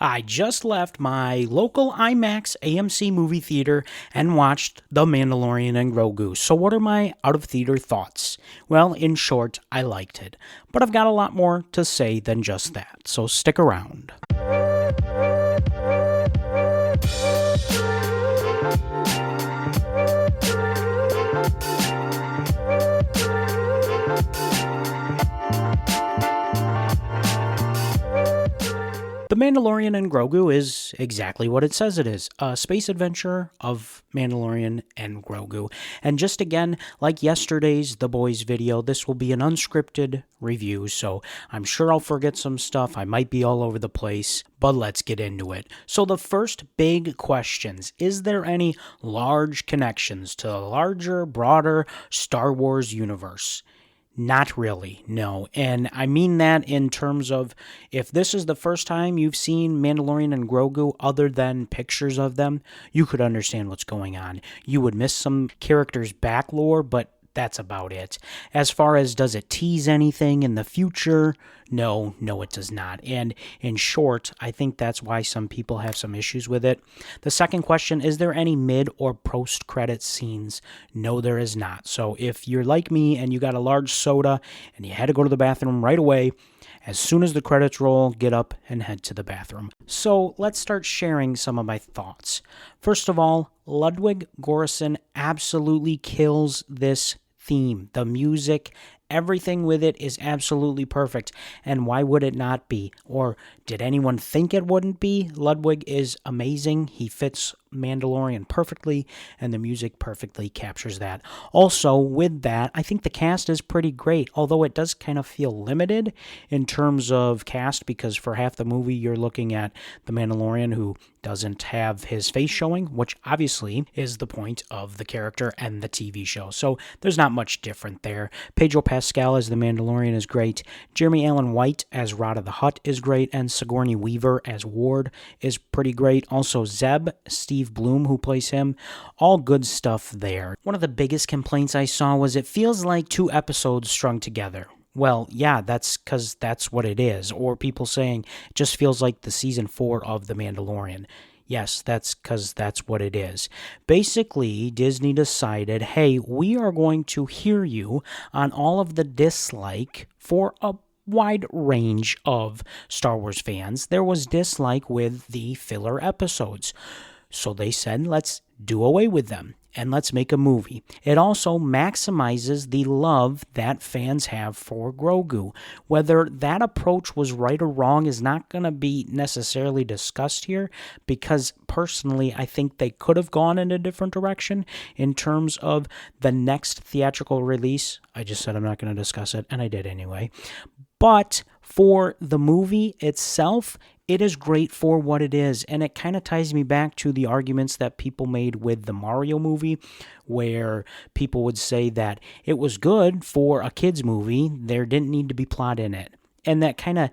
I just left my local IMAX AMC movie theater and watched The Mandalorian and Grogu. So what are my out-of-theater thoughts? Well, in short, I liked it. But I've got a lot more to say than just that, so stick around. The Mandalorian and Grogu is exactly what it says it is, a space adventure of Mandalorian and Grogu. And just again, like yesterday's The Boys video, this will be an unscripted review, so I'm sure I'll forget some stuff, I might be all over the place, but let's get into it. So the first big questions, is there any large connections to the larger, broader Star Wars universe? Not really, no. And I mean that in terms of if this is the first time you've seen Mandalorian and Grogu other than pictures of them, you could understand what's going on. You would miss some characters' back lore, but that's about it. As far as does it tease anything in the future? No, it does not. And in short, I think that's why some people have some issues with it. The second question, is there any mid or post-credit scenes? No, there is not. So if you're like me and you got a large soda and you had to go to the bathroom right away, as soon as the credits roll, get up and head to the bathroom. So let's start sharing some of my thoughts. First of all, Ludwig Göransson absolutely kills this theme. The music, everything with it is absolutely perfect. And why would it not be? Or did anyone think it wouldn't be? Ludwig is amazing. He fits Mandalorian perfectly, and the music perfectly captures that. Also, with that, I think the cast is pretty great, although it does kind of feel limited in terms of cast, because for half the movie, you're looking at the Mandalorian who doesn't have his face showing, which obviously is the point of the character and the TV show. So there's not much different there. Pedro Pascal as the Mandalorian is great. Jeremy Allen White as Rada the Hutt is great, and Sigourney Weaver as Ward is pretty great. Also Zeb, Steve Bloom, who plays him, all good stuff there. One of the biggest complaints I saw was it feels like two episodes strung together. Well, yeah, that's because that's what it is. Or people saying it just feels like the season 4 of The Mandalorian. Yes, that's because that's what it is. Basically, Disney decided, hey, we are going to hear you on all of the dislike for a wide range of Star Wars fans. There was dislike with the filler episodes. So they said, let's do away with them and let's make a movie. It also maximizes the love that fans have for Grogu. Whether that approach was right or wrong is not going to be necessarily discussed here, because personally I think they could have gone in a different direction in terms of the next theatrical release. I just said I'm not going to discuss it, and I did anyway. But for the movie itself, it is great for what it is, and it kind of ties me back to the arguments that people made with the Mario movie, where people would say that it was good for a kid's movie, there didn't need to be plot in it. And that kind of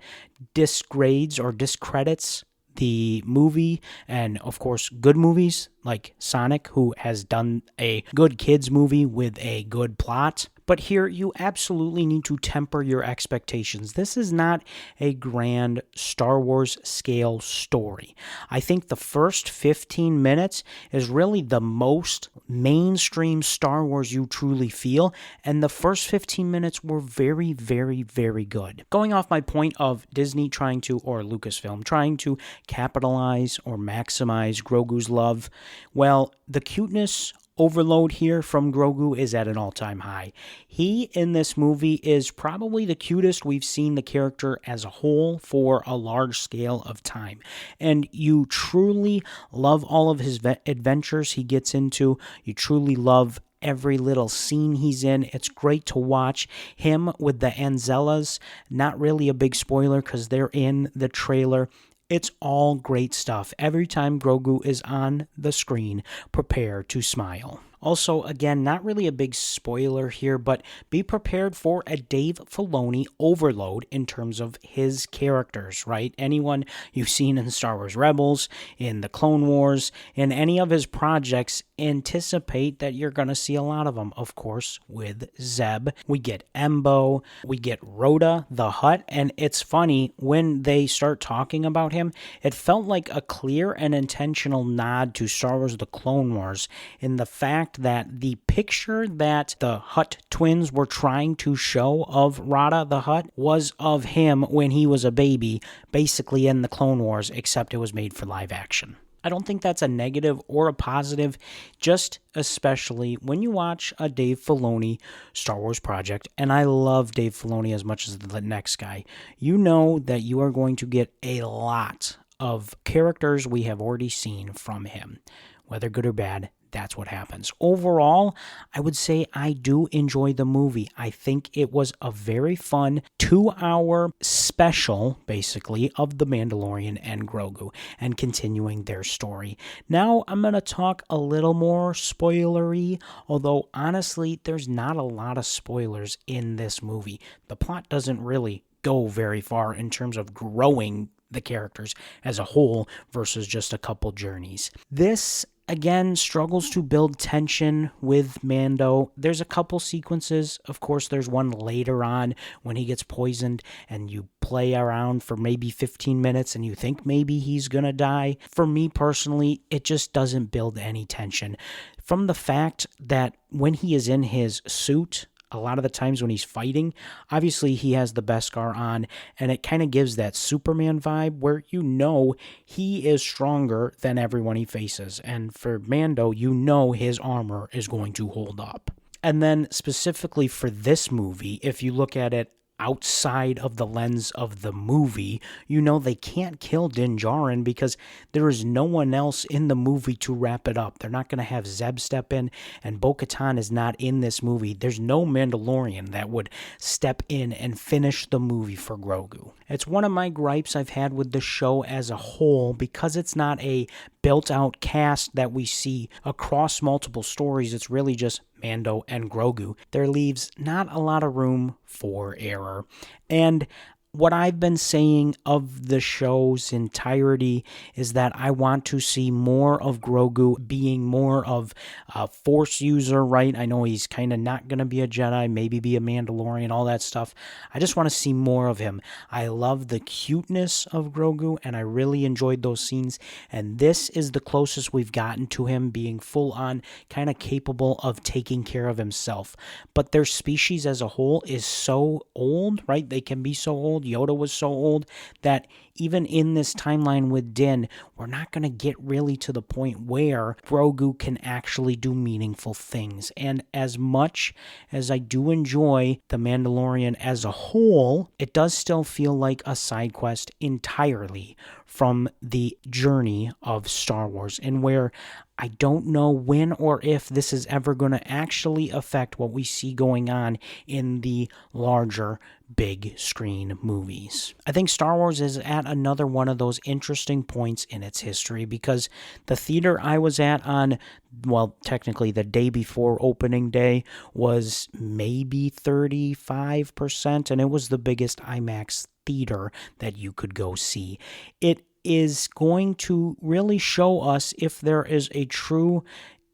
disgrades or discredits the movie, and of course good movies like Sonic, who has done a good kids movie with a good plot. But here you absolutely need to temper your expectations. This is not a grand Star Wars scale story. I think the first 15 minutes is really the most mainstream Star Wars you truly feel, and the first 15 minutes were very, very, very good. Going off my point of Disney trying to, or Lucasfilm, trying to capitalize or maximize Grogu's love, well, the cuteness overload here from Grogu is at an all-time high. He, in this movie, is probably the cutest we've seen the character as a whole for a large scale of time. And you truly love all of his adventures he gets into. You truly love every little scene he's in. It's great to watch him with the Anzellas. Not really a big spoiler because they're in the trailer. It's all great stuff. Every time Grogu is on the screen, prepare to smile. Also, again, not really a big spoiler here, but be prepared for a Dave Filoni overload in terms of his characters, right? Anyone you've seen in Star Wars Rebels, in the Clone Wars, in any of his projects, anticipate that you're going to see a lot of them. Of course, with Zeb, we get Embo, we get Rhoda the Hutt, and it's funny, when they start talking about him, it felt like a clear and intentional nod to Star Wars The Clone Wars in the fact that the picture that the Hutt twins were trying to show of Rada the Hutt was of him when he was a baby, basically in the Clone Wars, except it was made for live action. I don't think that's a negative or a positive, just especially when you watch a Dave Filoni Star Wars project, and I love Dave Filoni as much as the next guy, you know that you are going to get a lot of characters we have already seen from him, whether good or bad. That's what happens. Overall, I would say I do enjoy the movie. I think it was a very fun 2-hour special, basically, of The Mandalorian and Grogu and continuing their story. Now, I'm going to talk a little more spoilery, although honestly, there's not a lot of spoilers in this movie. The plot doesn't really go very far in terms of growing the characters as a whole versus just a couple journeys. This again struggles to build tension with Mando. There's a couple sequences. Of course, there's one later on when he gets poisoned and you play around for maybe 15 minutes and you think maybe he's gonna die. For me personally, it just doesn't build any tension. From the fact that when he is in his suit, a lot of the times when he's fighting, obviously he has the Beskar on, and it kind of gives that Superman vibe where you know he is stronger than everyone he faces. And for Mando, you know his armor is going to hold up. And then specifically for this movie, if you look at it outside of the lens of the movie, you know they can't kill Din Djarin because there is no one else in the movie to wrap it up. They're not going to have Zeb step in, and Bo-Katan is not in this movie. There's no Mandalorian that would step in and finish the movie for Grogu. It's one of my gripes I've had with the show as a whole because it's not a built-out cast that we see across multiple stories. It's really just Mando and Grogu. There leaves not a lot of room for error. And what I've been saying of the show's entirety is that I want to see more of Grogu being more of a Force user, right? I know he's kind of not going to be a Jedi, maybe be a Mandalorian, all that stuff. I just want to see more of him. I love the cuteness of Grogu, and I really enjoyed those scenes. And this is the closest we've gotten to him being full on, kind of capable of taking care of himself. But their species as a whole is so old, right? They can be so old. Yoda was so old that even in this timeline with Din, we're not going to get really to the point where Grogu can actually do meaningful things. And as much as I do enjoy The Mandalorian as a whole, it does still feel like a side quest entirely from the journey of Star Wars, and where I don't know when or if this is ever going to actually affect what we see going on in the larger big screen movies. I think Star Wars is at another one of those interesting points in its history because the theater I was at on, well, technically the day before opening day was maybe 35%, and it was the biggest IMAX theater that you could go see. It is going to really show us if there is a true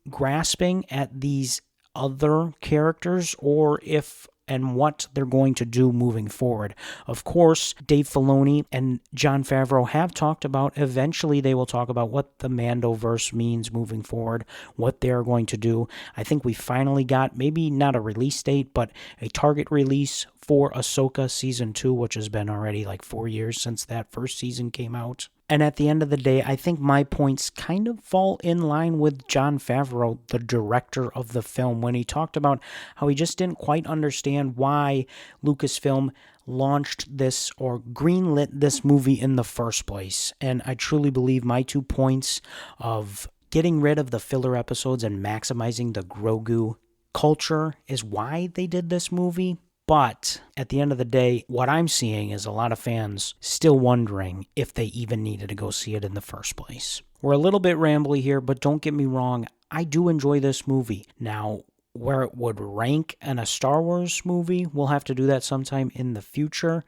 grasping at these other characters or if and what they're going to do moving forward. Of course, Dave Filoni and Jon Favreau have talked about, eventually they will talk about what the Mandoverse means moving forward, what they're going to do. I think we finally got, maybe not a release date, but a target release for Ahsoka Season 2, which has been already like 4 years since that first season came out. And at the end of the day, I think my points kind of fall in line with Jon Favreau, the director of the film, when he talked about how he just didn't quite understand why Lucasfilm launched this or greenlit this movie in the first place. And I truly believe my 2 points of getting rid of the filler episodes and maximizing the Grogu culture is why they did this movie. But at the end of the day, what I'm seeing is a lot of fans still wondering if they even needed to go see it in the first place. We're a little bit rambly here, but don't get me wrong, I do enjoy this movie. Now, where it would rank in a Star Wars movie, we'll have to do that sometime in the future.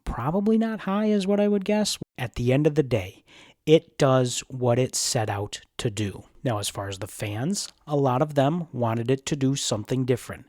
Probably not high is what I would guess. At the end of the day, it does what it set out to do. Now, as far as the fans, a lot of them wanted it to do something different.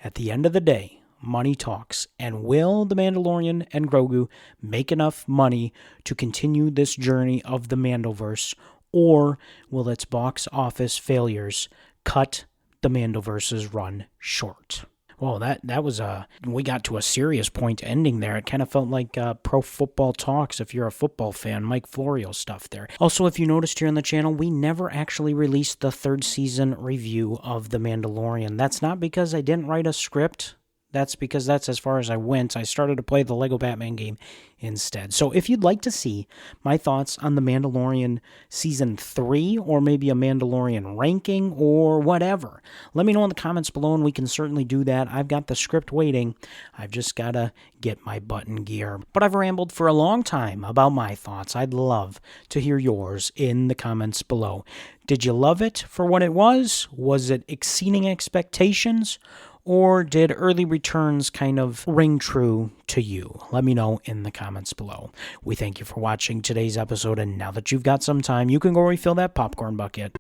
At the end of the day, money talks, and will The Mandalorian and Grogu make enough money to continue this journey of the Mandoverse, or will its box office failures cut the Mandoverse's run short? Well, that was we got to a serious point ending there. It kind of felt like Pro Football Talks, if you're a football fan, Mike Florio stuff there. Also, if you noticed here on the channel, we never actually released the third season review of The Mandalorian. That's not because I didn't write a script. That's because that's as far as I went. I started to play the Lego Batman game instead. So if you'd like to see my thoughts on The Mandalorian Season 3, or maybe a Mandalorian ranking, or whatever, let me know in the comments below, and we can certainly do that. I've got the script waiting. I've just got to get my button gear. But I've rambled for a long time about my thoughts. I'd love to hear yours in the comments below. Did you love it for what it was? Was it exceeding expectations? Or did early returns kind of ring true to you? Let me know in the comments below. We thank you for watching today's episode, and now that you've got some time, you can go refill that popcorn bucket.